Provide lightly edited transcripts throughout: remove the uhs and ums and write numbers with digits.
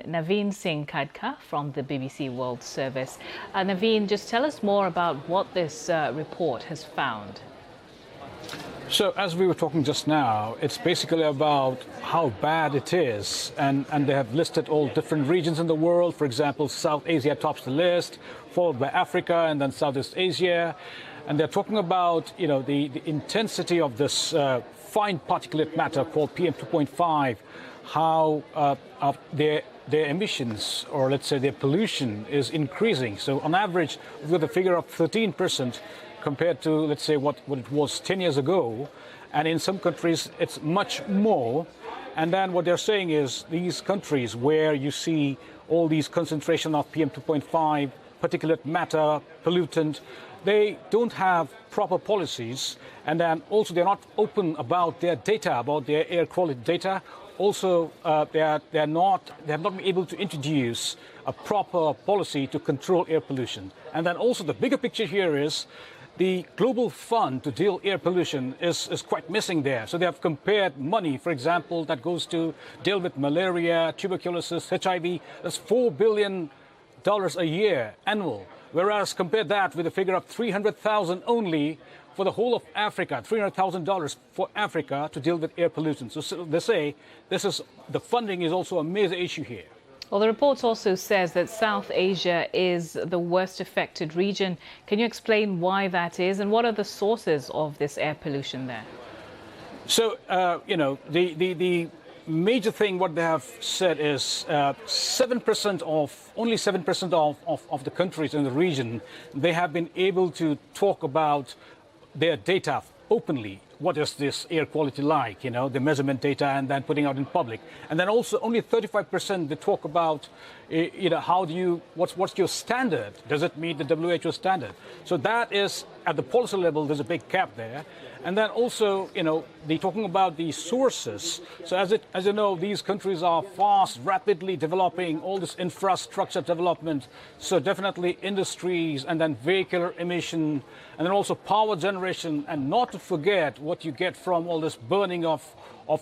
Navin Singh Khadka from the BBC World Service. Navin, just tell us more about what this report has found. So, as we were talking just now, it's basically about how bad it is. And they have listed all different regions in the world. For example, South Asia tops the list, followed by Africa and then Southeast Asia. And they're talking about, the intensity of this fine particulate matter called PM2.5, how their emissions, or let's say their pollution, is increasing. So on average, we've got a figure of 13% compared to, let's say, what it was 10 years ago. And in some countries, it's much more. And then what they're saying is these countries where you see all these concentration of PM2.5, particulate matter, pollutant, they don't have proper policies. And then also they're not open about their data, about their air quality data. Also, they have not been able to introduce a proper policy to control air pollution. And then also the bigger picture here is the global fund to deal air pollution is quite missing there. So they have compared money, for example, that goes to deal with malaria, tuberculosis, HIV. That's $4 billion a year annual. Whereas compare that with a figure of 300,000 only for the whole of Africa, $300,000 for Africa to deal with air pollution. So they say the funding is also a major issue here. Well, the report also says that South Asia is the worst affected region. Can you explain why that is, and what are the sources of this air pollution there? So, the major thing what they have said is 7% only 7% of the countries in the region, they have been able to talk about their data openly. What is this air quality like, the measurement data, and then putting out in public. And then also only 35% they talk about, what's your standard? Does it meet the WHO standard? So that is, at the policy level, there's a big gap there. And then also, they're talking about the sources. So as you know, these countries are fast, rapidly developing all this infrastructure development. So definitely industries, and then vehicular emission, and then also power generation, and not to forget what you get from all this burning of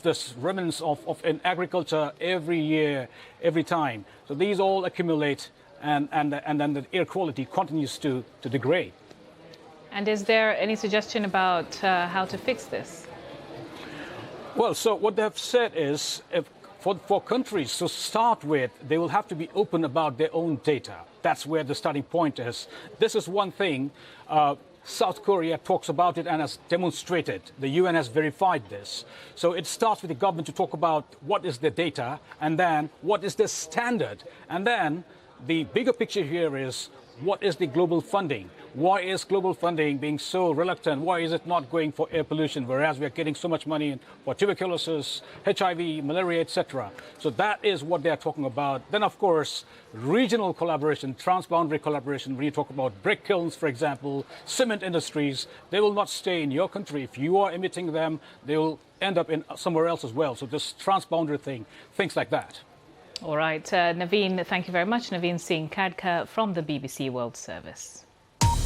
this remnants in agriculture every year, every time. So these all accumulate, and then the air quality continues to degrade. And is there any suggestion about how to fix this? Well, so what they have said is, for countries to start with, they will have to be open about their own data. That's where the starting point is. This is one thing. South Korea talks about it and has demonstrated. The UN has verified this. So it starts with the government to talk about what is the data, and then what is the standard. And then the bigger picture here is, what is the global funding? Why is global funding being so reluctant? Why is it not going for air pollution, whereas we are getting so much money for tuberculosis, HIV, malaria, etc.? So that is what they are talking about. Then, of course, regional collaboration, transboundary collaboration. When you talk about brick kilns, for example, cement industries, they will not stay in your country. If you are emitting them, they will end up in somewhere else as well. So this transboundary thing, things like that. All right, Navin, thank you very much. Navin Singh Khadka from the BBC World Service.